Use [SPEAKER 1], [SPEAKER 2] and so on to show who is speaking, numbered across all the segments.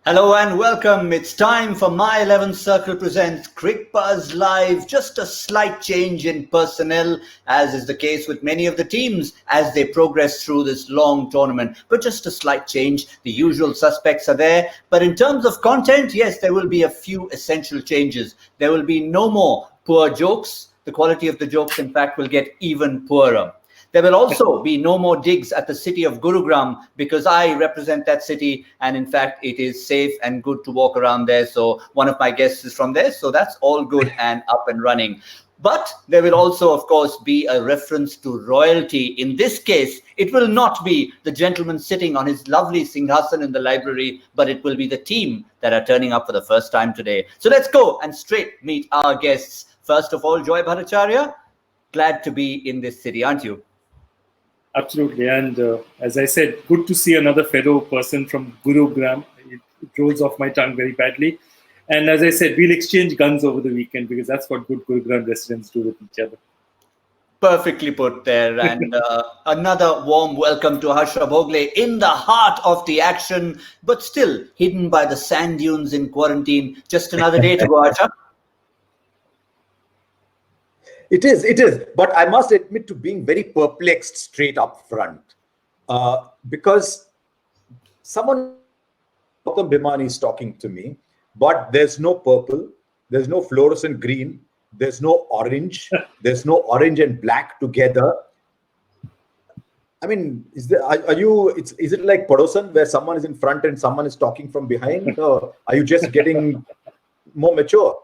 [SPEAKER 1] Hello and welcome. It's time for My 11 Circle presents Cricbuzz Live. Just a slight change in personnel, as is the case with many of the teams as they progress through this long tournament. But just a slight change. The usual suspects are there. But in terms of content, yes, there will be a few essential changes. There will be no more poor jokes. The quality of the jokes, in fact, will get even poorer. There will also be no more digs at the city of Gurugram because I represent that city and in fact it is safe and good to walk around there. So one of my guests is from there. So that's all good and up and running. But there will also, of course, be a reference to royalty. In this case, it will not be the gentleman sitting on his lovely Singhasan in the library, but it will be the team that are turning up for the first time today. So let's go and straight meet our guests. First of all, Joy Bhattacharjya, glad to be in this city, aren't you?
[SPEAKER 2] Absolutely. And as I said, good to see another fellow person from Gurugram. It rolls off my tongue very badly. And as I said, we'll exchange guns over the weekend because that's what good Gurugram residents do with each other.
[SPEAKER 1] Perfectly put there. And another warm welcome to Harsha Bhogle in the heart of the action, but still hidden by the sand dunes in quarantine. Just another day to go, Harsha.
[SPEAKER 3] It is. But I must admit to being very perplexed straight up front. Because someone, Gautam Bhimani is talking to me, but there's no purple, there's no fluorescent green, there's no orange, there's no orange and black together. I mean, is it like Padosan where someone is in front and someone is talking from behind? Or are you just getting more mature?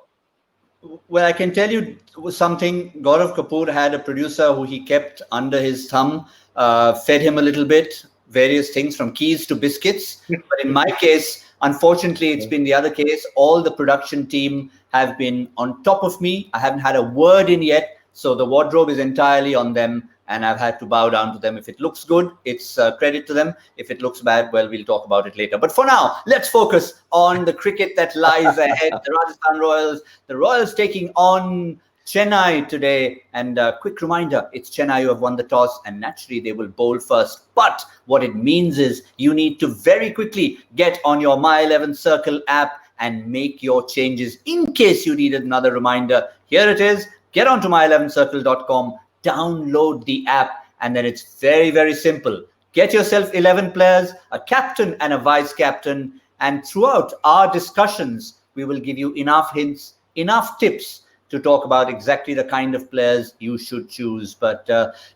[SPEAKER 1] Well, I can tell you something. Gaurav Kapoor had a producer who he kept under his thumb, fed him a little bit, various things from keys to biscuits. But in my case, unfortunately, it's been the other case. All the production team have been on top of me. I haven't had a word in yet. So the wardrobe is entirely on them. And I've had to bow down to them. If it looks good, it's credit to them. If it looks bad, well, we'll talk about it later. But for now, let's focus on the cricket that lies ahead. The Rajasthan Royals, the Royals taking on Chennai today. And a quick reminder, it's Chennai who have won the toss and naturally they will bowl first. But what it means is you need to very quickly get on your My 11 Circle app and make your changes in case you needed another reminder. Here it is. Get onto my11circle.com. Download the app, and then it's very, very simple. Get yourself 11 players, a captain and a vice captain, and throughout our discussions, we will give you enough hints, enough tips to talk about exactly the kind of players you should choose. But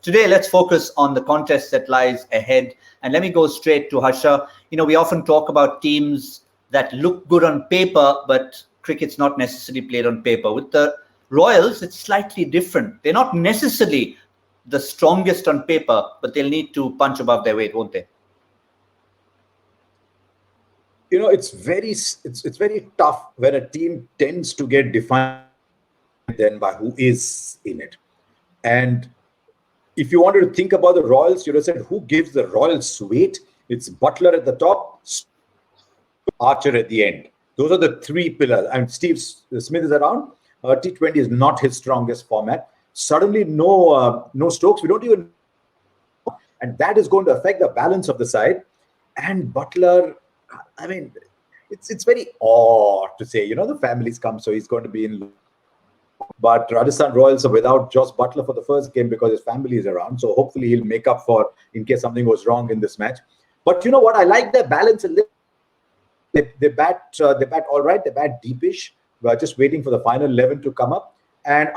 [SPEAKER 1] today, let's focus on the contest that lies ahead. And let me go straight to Harsha. You know, we often talk about teams that look good on paper, but cricket's not necessarily played on paper. With the Royals, it's slightly different. They're not necessarily the strongest on paper, but they'll need to punch above their weight, won't they?
[SPEAKER 3] You know, it's very tough when a team tends to get defined then by who is in it. And if you wanted to think about the Royals, you'd have said who gives the Royals weight? It's Butler at the top, Archer at the end. Those are the three pillars. And Steve Smith is around. T20 is not his strongest format. Suddenly, no Stokes. We don't even, and that is going to affect the balance of the side. And Butler, I mean, it's very odd to say. You know, the family's come, so he's going to be in. But Rajasthan Royals are without Josh Butler for the first game because his family is around. So hopefully he'll make up for in case something goes wrong in this match. But you know what? I like their balance a little. They bat all right. They bat deepish. We're just waiting for the final 11 to come up. And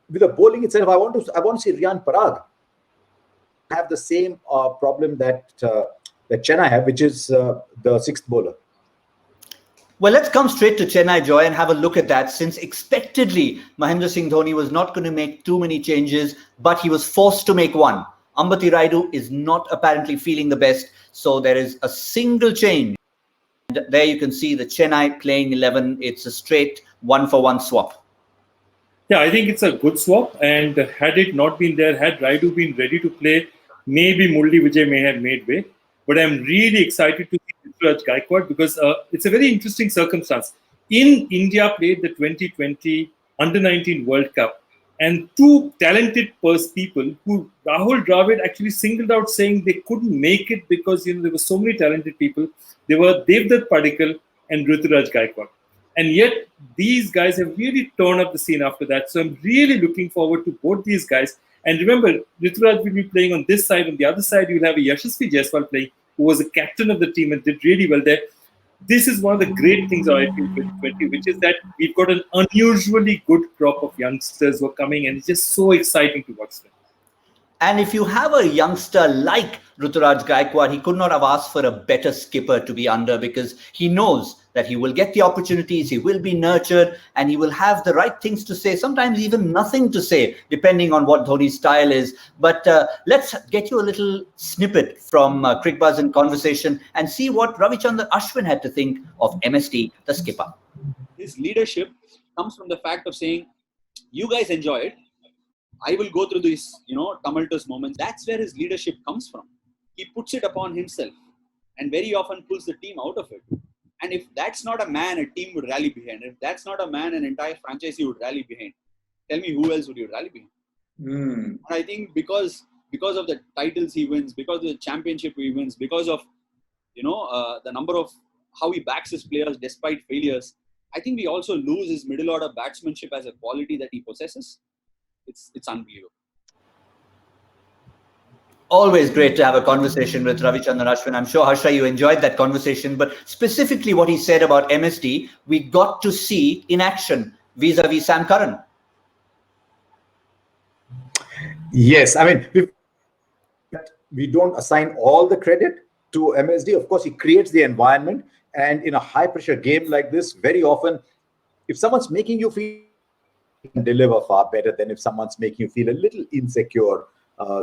[SPEAKER 3] with the bowling itself, I want to see Riyan Parag have the same problem that Chennai have, which is the sixth bowler.
[SPEAKER 1] Well, let's come straight to Chennai, Joy, and have a look at that. Since expectedly, Mahendra Singh Dhoni was not going to make too many changes, but he was forced to make one. Ambati Rayudu is not apparently feeling the best, so there is a single change. And there you can see the Chennai playing 11. It's a straight 1-for-1 swap.
[SPEAKER 2] Yeah, I think it's a good swap. And had it not been there, had Rayudu been ready to play, maybe Murali Vijay may have made way. But I'm really excited to see Raj Gaikwad because it's a very interesting circumstance. In India played the 2020 Under-19 World Cup, and two talented people who Rahul Dravid actually singled out, saying they couldn't make it because there were so many talented people. They were Devdutt Padikkal and Ruturaj Gaikwad. And yet, these guys have really turned up the scene after that. So I'm really looking forward to both these guys. And remember, Ruturaj will be playing on this side. On the other side, you'll have a Yashasvi Jaiswal playing, who was the captain of the team and did really well there. This is one of the great things about IPL 2020, which is that we've got an unusually good crop of youngsters who are coming, and it's just so exciting to watch them.
[SPEAKER 1] And if you have a youngster like Ruturaj Gaikwad, he could not have asked for a better skipper to be under, because he knows that he will get the opportunities, he will be nurtured, and he will have the right things to say, sometimes even nothing to say, depending on what Dhoni's style is. But let's get you a little snippet from Cricbuzz in conversation and see what Ravichandran Ashwin had to think of MSD, the skipper.
[SPEAKER 4] His leadership comes from the fact of saying, you guys enjoy it. I will go through these, tumultuous moments. That's where his leadership comes from. He puts it upon himself and very often pulls the team out of it. And if that's not a man a team would rally behind, if that's not a man an entire franchise would rally behind, tell me who else would you rally behind? And I think because of the titles he wins, because of the championship he wins, because of, the number of how he backs his players despite failures, I think we also lose his middle order batsmanship as a quality that he possesses. It's unbelievable.
[SPEAKER 1] Always great to have a conversation with Ravichandran Ashwin. I'm sure, Harsha, you enjoyed that conversation. But specifically what he said about MSD, we got to see in action vis-a-vis Sam Curran.
[SPEAKER 3] Yes, I mean, we don't assign all the credit to MSD. Of course, he creates the environment. And in a high-pressure game like this, very often, if someone's making you feel, deliver far better than if someone's making you feel a little insecure.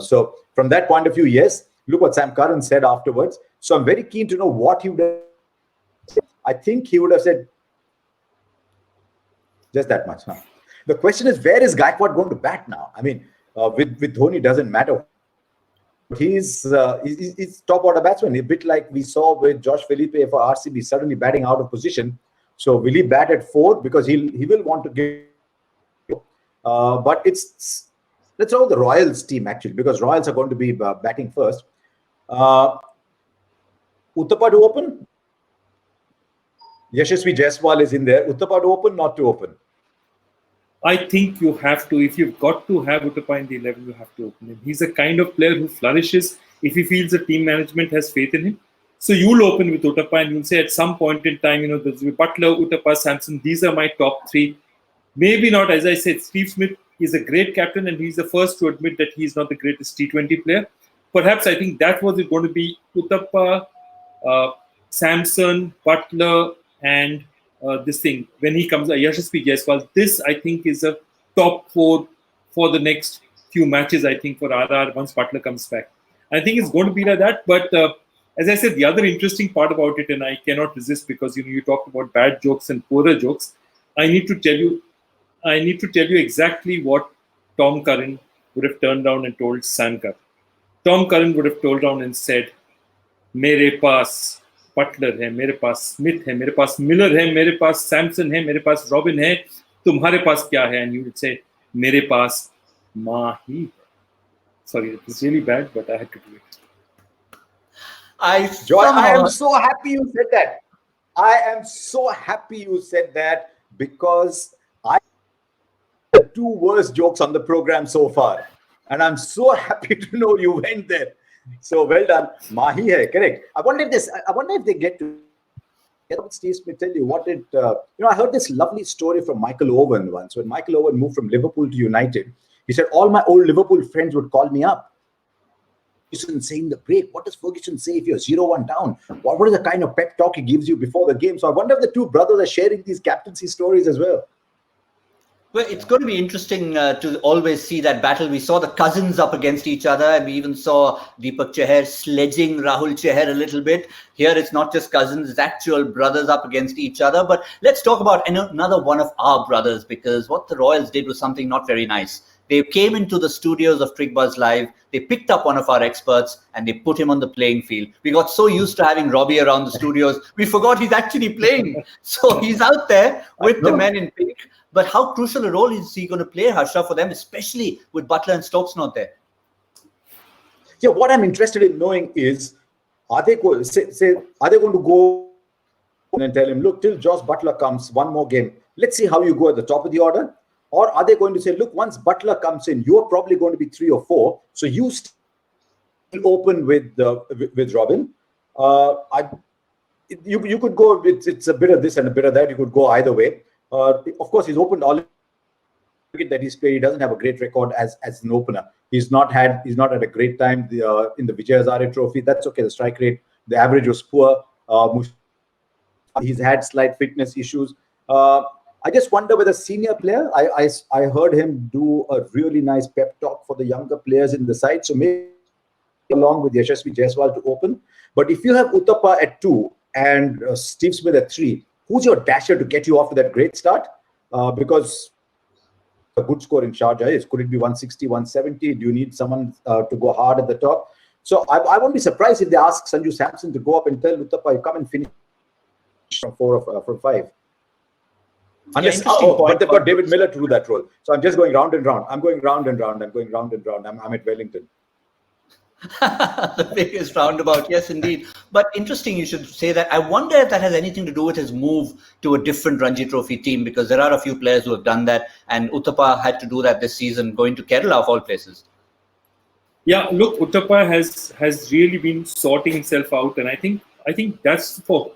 [SPEAKER 3] So from that point of view, yes, look what Sam Curran said afterwards. So I'm very keen to know what he would have said. I think he would have said just that much. Huh? The question is, where is Gaikwad going to bat now? I mean, with Dhoni, it doesn't matter. He's top order batsman, a bit like we saw with Josh Felipe for RCB, suddenly batting out of position. So will he bat at 4? Because he will want to give. But let's know the Royals team actually, because Royals are going to be batting first. Uttapa to open. Yashasvi Jaiswal is in there. Uttapa to open, not to open.
[SPEAKER 2] I think you have to. If you've got to have Uttapa in the 11, you have to open him. He's a kind of player who flourishes if he feels the team management has faith in him. So you'll open with Uttapa and you'll say at some point in time, there's Butler, Uttapa, Samson, these are my top 3. Maybe not, as I said, Steve Smith is a great captain and he's the first to admit that he's not the greatest T20 player. Perhaps I think that was going to be Uttapa, Samson, Butler, and this thing. When he comes, Yashasvi Jaiswal, this I think is a top 4 for the next few matches, I think, for RR once Butler comes back. I think it's going to be like that. But as I said, the other interesting part about it, and I cannot resist because you talked about bad jokes and poorer jokes, I need to tell you exactly what Tom Curran would have turned down and told Sam Curran. Tom Curran would have told down and said, "Mere paas Butler hai, mere paas Smith hai, mere paas Miller hai, mere paas Samson hai, mere paas Robin hai, tumhare paas kya hai?" And you would say, "Mere paas Mahi." Sorry, it was really bad, but I had to do it.
[SPEAKER 3] Joy, I am so happy you said that. I am so happy you said that because the 2 worst jokes on the program so far. And I'm so happy to know you went there. So well done. Mahi hai, correct. I wonder if they get to Steve Smith tell you what it I heard this lovely story from Michael Owen once. When Michael Owen moved from Liverpool to United, he said all my old Liverpool friends would call me up. Ferguson saying the break. What does Ferguson say if you're 0-1 down? What is the kind of pep talk he gives you before the game? So I wonder if the 2 brothers are sharing these captaincy stories as well.
[SPEAKER 1] Well, it's going to be interesting to always see that battle. We saw the cousins up against each other, and we even saw Deepak Chahar sledging Rahul Chahar a little bit. Here, it's not just cousins, it's actual brothers up against each other. But let's talk about another one of our brothers, because what the Royals did was something not very nice. They came into the studios of Cricbuzz Live. They picked up one of our experts and they put him on the playing field. We got so used to having Robbie around the studios, we forgot he's actually playing. So he's out there with the men in pink. But how crucial a role is he going to play, Harsha, for them, especially with Buttler and Stokes not there?
[SPEAKER 3] Yeah, what I'm interested in knowing is, are they going to go and tell him, look, till Josh Buttler comes, one more game, let's see how you go at the top of the order? Or are they going to say, look, once Buttler comes in, you're probably going to be 3 or 4, so you still open with Robin. You could go, it's a bit of this and a bit of that. You could go either way. Of course, he's opened all that he's played. He doesn't have a great record as an opener. He's not had a great time in the Vijay Hazare Trophy. That's okay. The strike rate, the average was poor. He's had slight fitness issues. I just wonder whether senior player. I heard him do a really nice pep talk for the younger players in the side. So maybe along with Yashasvi Jaiswal to open. But if you have Uthappa at 2 and Steve Smith at 3, who's your dasher to get you off to that great start? Because a good score in Sharjah is, could it be 160, 170? Do you need someone to go hard at the top? So I won't be surprised if they ask Sanju Samson to go up and tell Uthappa, you come and finish from 4 or from 5. Unless, but they've got David Miller to do that role. So I'm just going round and round. I'm going round and round. I'm at Wellington.
[SPEAKER 1] The biggest roundabout, yes, indeed. But interesting you should say that. I wonder if that has anything to do with his move to a different Ranji Trophy team, because there are a few players who have done that, and Uthappa had to do that this season, going to Kerala of all places.
[SPEAKER 2] Yeah, look, Uthappa has really been sorting himself out, and I think that's for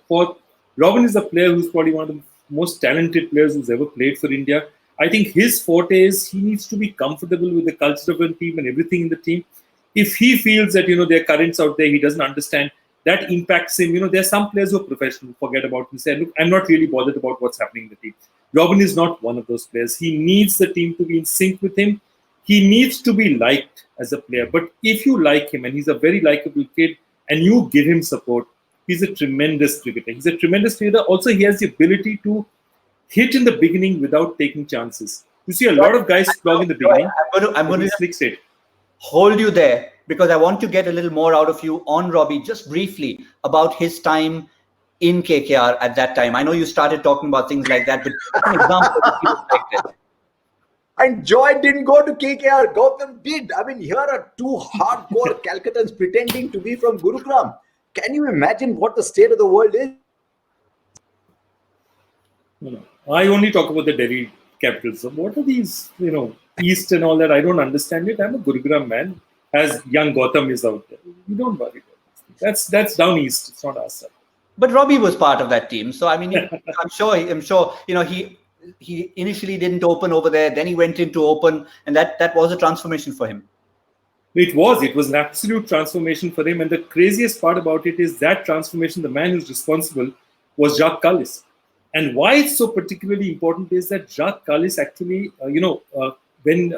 [SPEAKER 2] Robin is a player who's probably one of the most talented players who's ever played for India. I think his forte is he needs to be comfortable with the culture of a team and everything in the team. If he feels that, there are currents out there, he doesn't understand, that impacts him. There are some players who are professional, forget about him, say, look, I'm not really bothered about what's happening in the team. Robin is not one of those players. He needs the team to be in sync with him. He needs to be liked as a player. But if you like him, and he's a very likable kid, and you give him support, he's a tremendous cricketer. He's a tremendous cricketer. Also, he has the ability to hit in the beginning without taking chances. You see a lot of guys flog in the beginning.
[SPEAKER 1] I'm going to hold you there, because I want to get a little more out of you on Robbie, just briefly, about his time in KKR at that time. I know you started talking about things like that, but an example that you expected.
[SPEAKER 3] And Joy didn't go to KKR. Gautam did. I mean, here are 2 hardcore Calcuttans pretending to be from Gurugram. Can you imagine what the state of the world is?
[SPEAKER 2] No. I only talk about the Delhi Capitals. So what are these, East and all that? I don't understand it. I'm a Gurugram man, as young Gautam is out there. You don't worry about that. That's down East. It's not our side.
[SPEAKER 1] But Robbie was part of that team. So, I mean, I'm sure, he initially didn't open over there. Then he went in to open, and that was a transformation for him.
[SPEAKER 2] It was an absolute transformation for him. And the craziest part about it is that transformation, the man who's responsible was Jacques Kallis. And why it's so particularly important is that Jacques Kallis actually, when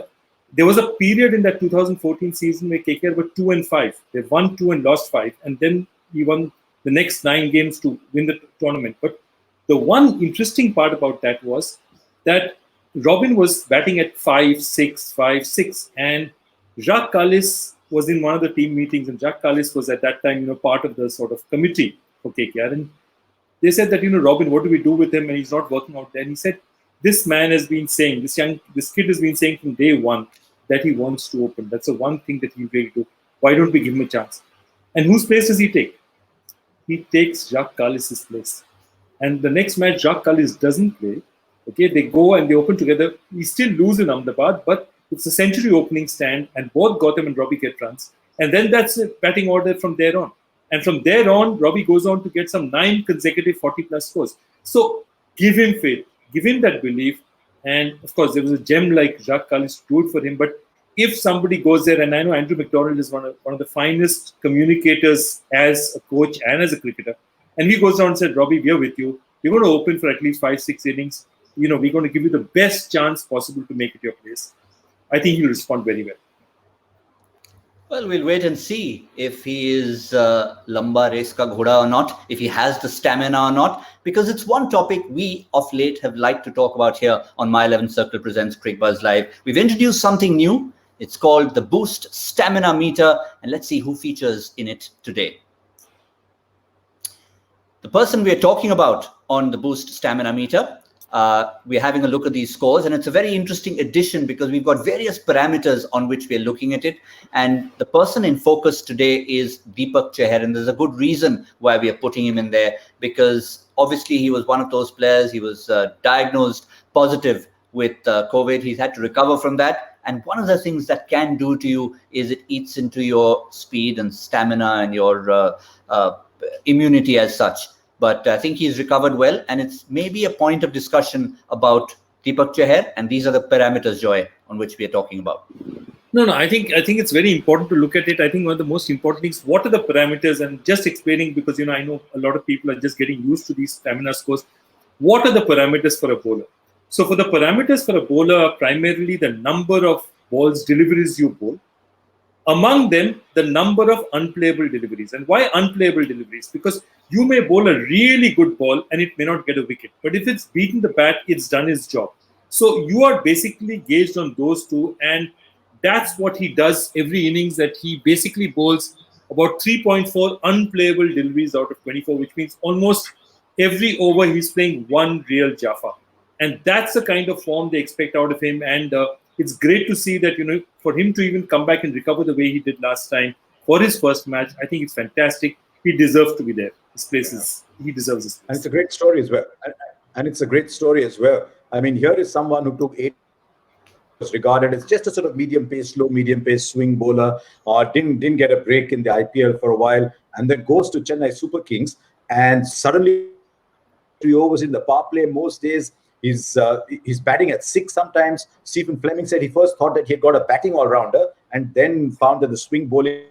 [SPEAKER 2] there was a period in that 2014 season where KKR were 2-5. They won 2 and lost 5. And then he won the next 9 games to win the tournament. But the one interesting part about that was that Robin was batting at 5-6. And Jacques Kallis was in one of the team meetings. And Jacques Kallis was at that time, part of the sort of committee for KKR. And they said that, Robin, what do we do with him? And he's not working out there. And he said, this man has been saying, this kid has been saying from day one that he wants to open. That's the one thing that he really do. Why don't we give him a chance? And whose place does he take? He takes Jacques Kallis' place. And the next match, Jacques Kallis doesn't play. Okay, they go and they open together. We still lose in Ahmedabad, but it's a century opening stand, and both Gautam and Robbie get runs. And then that's a batting order from there on. And from there on, Robbie goes on to get some 9 consecutive 40-plus scores. So give him faith. Give him that belief. And of course, there was a gem like Jacques Kallis to do it for him. But if somebody goes there, and I know Andrew McDonald is one of the finest communicators as a coach and as a cricketer, and he goes down and said, Robbie, we're with you. You're going to open for at least 5-6 innings. We're going to give you the best chance possible to make it your place. I think he'll respond very well.
[SPEAKER 1] Well, we'll wait and see if he is lamba race ka ghoda or not, if he has the stamina or not, because it's one topic we of late have liked to talk about here on My 11 Circle Presents Cricbuzz Live. We've introduced something new. It's called the Boost Stamina Meter, and let's see who features in it today. The person we are talking about on the Boost Stamina Meter, we're having a look at these scores, and it's a very interesting addition because we've got various parameters on which we're looking at it. And the person in focus today is Deepak Chahar, and there's a good reason why we are putting him in there, because obviously he was one of those players. He was diagnosed positive with COVID. He's had to recover from that. And one of the things that can do to you is it eats into your speed and stamina and your immunity as such. But I think he's recovered well, and it's maybe a point of discussion about Deepak Chahar, and these are the parameters, Joy, on which we are talking about.
[SPEAKER 2] No, I think it's very important to look at it. I think one of the most important things, what are the parameters, and just explaining, because I know a lot of people are just getting used to these stamina scores. What are the parameters for a bowler? So for the parameters for a bowler are primarily the number of balls deliveries you bowl. Among them, the number of unplayable deliveries. And why unplayable deliveries? Because you may bowl a really good ball and it may not get a wicket. But if it's beaten the bat, it's done its job. So you are basically gauged on those two. And that's what he does every innings, that he basically bowls about 3.4 unplayable deliveries out of 24, which means almost every over he's playing one real Jaffa. And that's the kind of form they expect out of him. And it's great to see that, for him to even come back and recover the way he did last time for his first match, I think it's fantastic. He deserves to be there. His place is, he deserves his place.
[SPEAKER 3] And it's a great story as well. And it's a great story as well. I mean, here is someone who took 8, was regarded as just a sort of slow medium pace swing bowler, didn't get a break in the IPL for a while, and then goes to Chennai Super Kings, and suddenly 3 overs in the power play. Most days he's batting at 6 sometimes. Stephen Fleming said he first thought that he had got a batting all-rounder, and then found that the swing bowling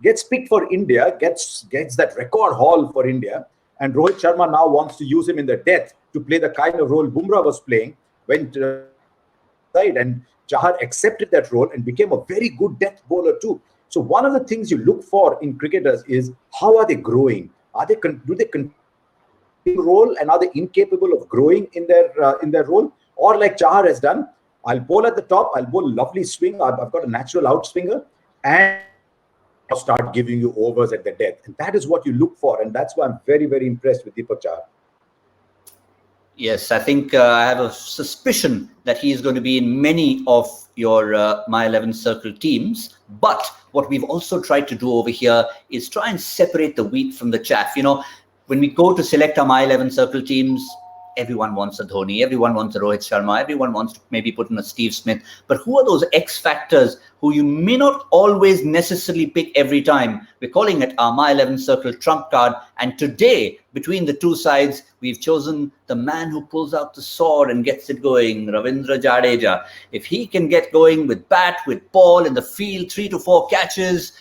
[SPEAKER 3] gets picked for India, gets that record haul for India, and Rohit Sharma now wants to use him in the death to play the kind of role Bumrah was playing, went side, and Chahar accepted that role and became a very good death bowler too. So one of the things you look for in cricketers is, how are they growing? Do they continue role, and are they incapable of growing in their role? Or like Chahar has done, I'll bowl at the top, I'll bowl lovely swing, I've got a natural outswinger, and I'll start giving you overs at the death. And that is what you look for, and that's why I'm very, very impressed with Deepak Chahar.
[SPEAKER 1] Yes, I think I have a suspicion that he is going to be in many of your My 11 Circle teams. But what we've also tried to do over here is try and separate the wheat from the chaff. When we go to select our My 11 Circle teams, everyone wants a Dhoni, everyone wants a Rohit Sharma, everyone wants to maybe put in a Steve Smith. But who are those X factors who you may not always necessarily pick every time? We're calling it our My 11 Circle trump card. And today, between the two sides, we've chosen the man who pulls out the sword and gets it going, Ravindra Jadeja. If he can get going with bat, with ball in the field, 3 to 4 catches,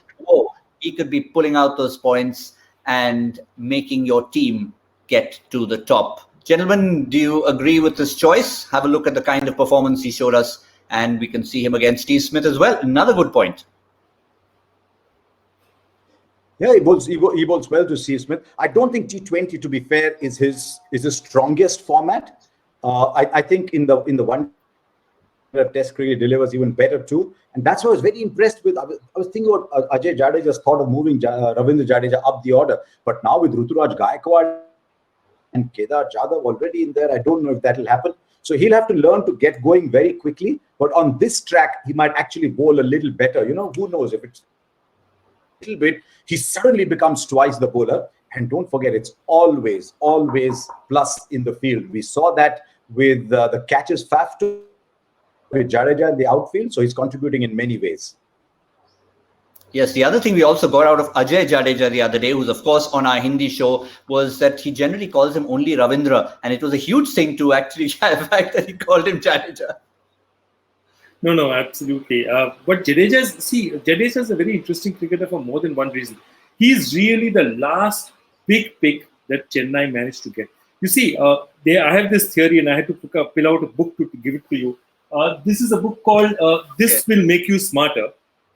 [SPEAKER 1] he could be pulling out those points and making your team get to the top. Gentlemen, do you agree with this choice? Have a look at the kind of performance he showed us, and we can see him against Steve Smith as well. Another good point.
[SPEAKER 3] Yeah, he bowls well to Steve Smith. I don't think T20, to be fair, is his strongest format. I think in the one Test cricket delivers even better too, and that's why I was very impressed with. I was thinking about Ajay Jadeja's thought of moving Ravindra Jadeja up the order, but now with Ruturaj Gaikwad and Kedar Jadhav already in there, I don't know if that will happen. So he'll have to learn to get going very quickly. But on this track, he might actually bowl a little better. Who knows, if it's a little bit, he suddenly becomes twice the bowler. And don't forget, it's always plus in the field. We saw that with the catches Faf with Jadeja in the outfield. So he's contributing in many ways.
[SPEAKER 1] Yes, the other thing we also got out of Ajay Jadeja the other day, who's of course on our Hindi show, was that he generally calls him only Ravindra. And it was a huge thing to actually have the fact that he called him Jadeja.
[SPEAKER 2] No, absolutely. But Jadeja is a very interesting cricketer for more than one reason. He's really the last big pick that Chennai managed to get. You see, I have this theory, and I had to pull out a book to give it to you. This is a book called This Will Make You Smarter.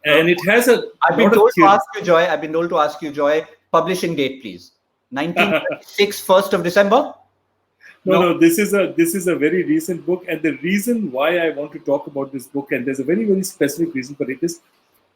[SPEAKER 2] And it has a
[SPEAKER 1] I've been
[SPEAKER 2] lot of
[SPEAKER 1] told to
[SPEAKER 2] theory.
[SPEAKER 1] ask you, Joy. I've been told to ask you, Joy. Publishing date, please. 1936, 1st of December.
[SPEAKER 2] No, this is a very recent book, and the reason why I want to talk about this book, and there's a very, very specific reason for it, is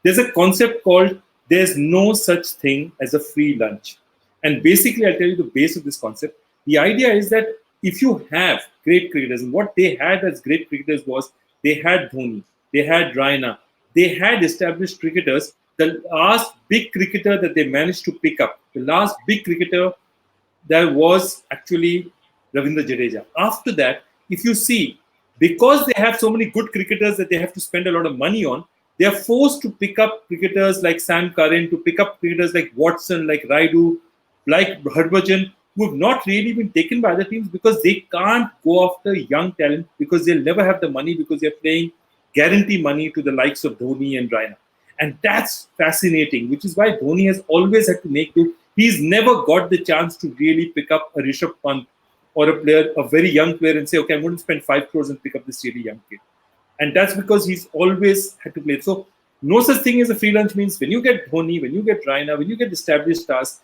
[SPEAKER 2] there's a concept called there's no such thing as a free lunch. And basically, I'll tell you the base of this concept. The idea is that if you have great cricketers, and what they had as great cricketers was they had Dhoni, they had Raina, they had established cricketers. The last big cricketer that they managed to pick up, the last big cricketer, there was actually Ravindra Jadeja. After that, if you see, because they have so many good cricketers that they have to spend a lot of money on, they are forced to pick up cricketers like Sam Curran, to pick up cricketers like Watson, like Raidu, like Harbhajan, who have not really been taken by other teams because they can't go after young talent because they'll never have the money because they're paying guarantee money to the likes of Dhoni and Raina. And that's fascinating, which is why Dhoni has always had to make do. He's never got the chance to really pick up a Rishabh Pant or a player, a very young player, and say, okay, I'm going to spend 5 crores and pick up this really young kid. And that's because he's always had to play. So no such thing as a free lunch means when you get Dhoni, when you get Raina, when you get established stars,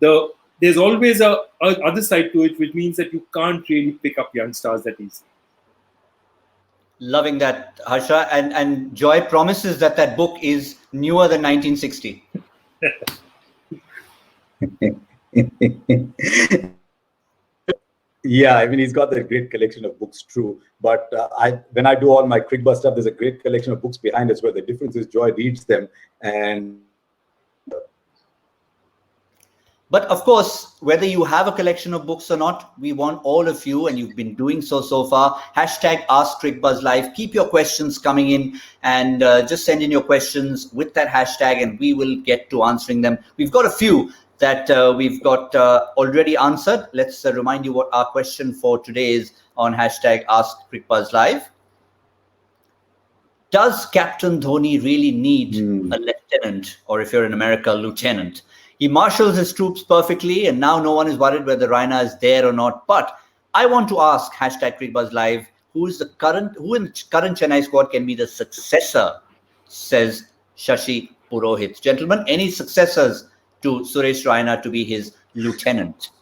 [SPEAKER 2] there's always a other side to it, which means that you can't really pick up young stars that easy.
[SPEAKER 1] Loving that, Harsha. And Joy promises that book is newer than 1960.
[SPEAKER 3] Yeah, I mean, he's got that great collection of books, true. But when I do all my Cricbuzz stuff, there's a great collection of books behind us where the difference is Joy reads them.
[SPEAKER 1] But of course, whether you have a collection of books or not, we want all of you, and you've been doing so far. Hashtag Ask Cricbuzz Live. Keep your questions coming in, and just send in your questions with that hashtag, and we will get to answering them. We've got a few that we've got already answered. Let's remind you what our question for today is on hashtag Ask Cricbuzz Live. Does Captain Dhoni really need a lieutenant, or if you're in America, lieutenant? He marshals his troops perfectly, and now no one is worried whether Raina is there or not. But I want to ask hashtag Cricbuzz Live, who in the current Chennai squad can be the successor, says Shashi Purohit. Gentlemen, any successors to Suresh Raina to be his lieutenant?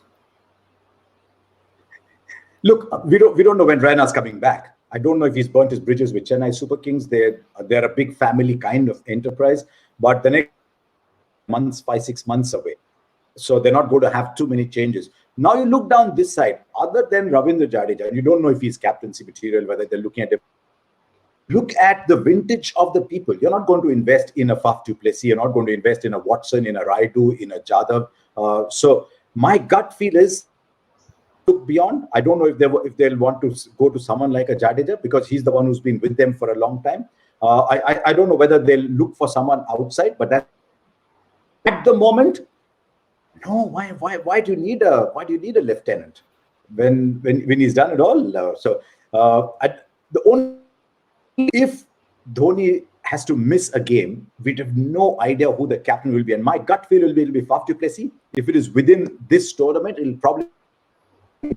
[SPEAKER 3] Look, we don't know when Raina's coming back. I don't know if he's burnt his bridges with Chennai Super Kings. They're a big family kind of enterprise, but the next 5-6 months away, so they're not going to have too many changes. Now you look down this side, other than Ravindra Jadeja, and you don't know if he's captaincy material, whether they're looking at it. Look at the vintage of the people. You're not going to invest in a Faf du Plessis. You're not going to invest in a Watson, in a Raidu, in a Jadhav. So my gut feel is look beyond. I don't know if they'll want to go to someone like a Jadeja because he's the one who's been with them for a long time. I don't know whether they'll look for someone outside, but that at the moment, no. Why do you need a lieutenant when he's done it all? The only if Dhoni has to miss a game, we have no idea who the captain will be. And my gut feel will be Faf du Plessis. If it is within this tournament, it'll probably.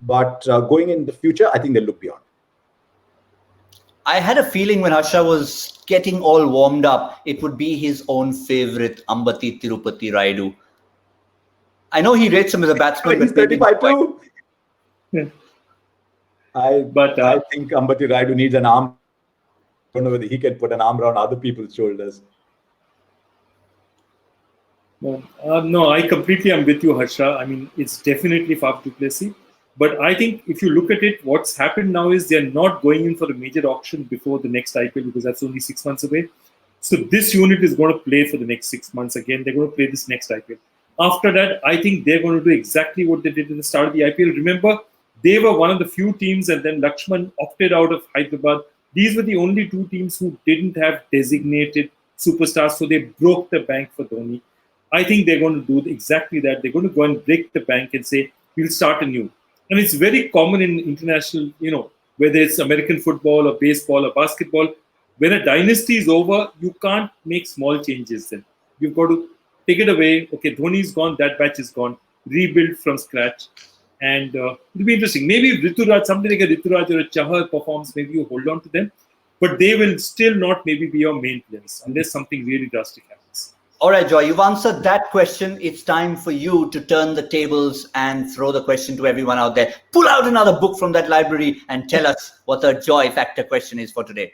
[SPEAKER 3] But going in the future, I think they'll look beyond.
[SPEAKER 1] I had a feeling when Harsha was getting all warmed up, it would be his own favorite, Ambati Tirupati Raidu. I know he rates him as a batsman.
[SPEAKER 3] He's 35 too. I think Ambati Raidu needs an arm. I don't know whether he can put an arm around other people's shoulders.
[SPEAKER 2] No, I completely am with you, Harsha. I mean, it's definitely Faf du Plessis. But I think if you look at it, what's happened now is they're not going in for a major auction before the next IPL because that's only 6 months away. So this unit is going to play for the next 6 months again. They're going to play this next IPL. After that, I think they're going to do exactly what they did at the start of the IPL. Remember, they were one of the few teams, and then Lakshman opted out of Hyderabad. These were the only 2 teams who didn't have designated superstars, so they broke the bank for Dhoni. I think they're going to do exactly that. They're going to go and break the bank and say, we'll start anew. And it's very common in international, whether it's American football or baseball or basketball, when a dynasty is over, you can't make small changes then. You've got to take it away. Okay, Dhoni's gone, that batch is gone. Rebuild from scratch. And it'll be interesting. Maybe if somebody like a Rituraj or a Chahar performs, maybe you hold on to them. but they will still not maybe be your main players unless something really drastic happens.
[SPEAKER 1] All right, Joy, you've answered that question. It's time for you to turn the tables and throw the question to everyone out there. Pull out another book from that library and tell us what the joy factor question is for today.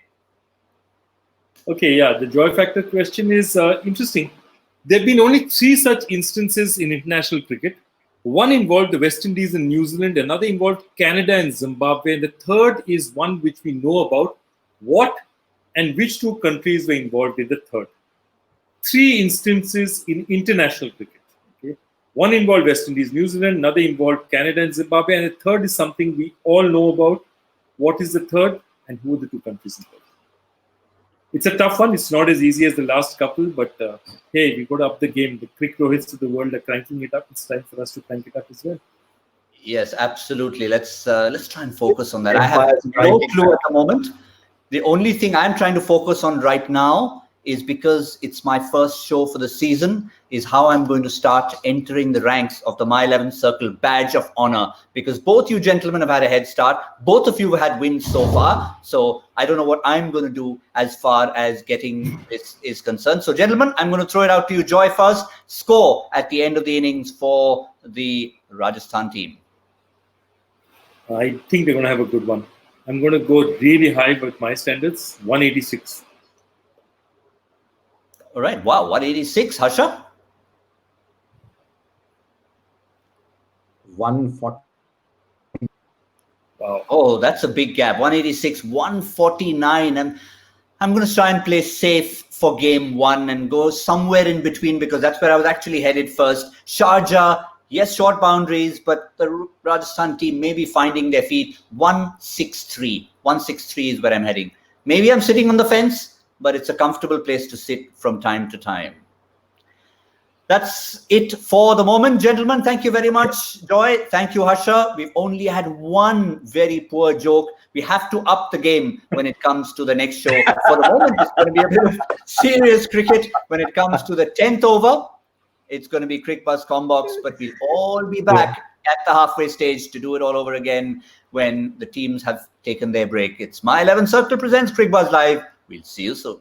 [SPEAKER 2] Okay, yeah, the joy factor question is interesting. There have been only 3 such instances in international cricket. One involved the West Indies and New Zealand, another involved Canada and Zimbabwe, and the third is one which we know about. What and which 2 countries were involved in the third? 3 instances in international cricket. Okay? One involved West Indies, New Zealand, another involved Canada and Zimbabwe, and the third is something we all know about. What is the third, and who are the 2 countries involved? It's a tough one. It's not as easy as the last couple, but hey, we got to up the game. The Crick Rohits of the world are cranking it up. It's time for us to crank it up as well.
[SPEAKER 1] Yes, absolutely. Let's try and focus on that. I have no clue at the moment. The only thing I'm trying to focus on right now is, because it's my first show for the season, is how I'm going to start entering the ranks of the My 11 Circle Badge of Honor, because both you gentlemen have had a head start. Both of you have had wins so far. So I don't know what I'm going to do as far as getting this is concerned. So gentlemen, I'm going to throw it out to you. Joy first. Score at the end of the innings for the Rajasthan team.
[SPEAKER 2] I think they're going to have a good one. I'm going to go really high with my standards, 186.
[SPEAKER 1] All right. Wow. 186. Harsha?
[SPEAKER 3] 140.
[SPEAKER 2] Wow.
[SPEAKER 1] Oh, that's a big gap. 186, 149. And I'm going to try and play safe for game 1 and go somewhere in between, because that's where I was actually headed first. Sharjah, yes, short boundaries, but the Rajasthan team may be finding their feet. 163. 163 is where I'm heading. Maybe I'm sitting on the fence, but it's a comfortable place to sit from time to time. That's it for the moment, gentlemen. Thank you very much, Joy. Thank you, Harsha. We've only had one very poor joke. We have to up the game when it comes to the next show. For the moment, it's going to be a bit of serious cricket. When it comes to the 10th over, it's going to be Cricbuzz Combox, but we'll all be back at the halfway stage to do it all over again when the teams have taken their break. It's My 11 Circle presents Cricbuzz Live. We'll see you soon.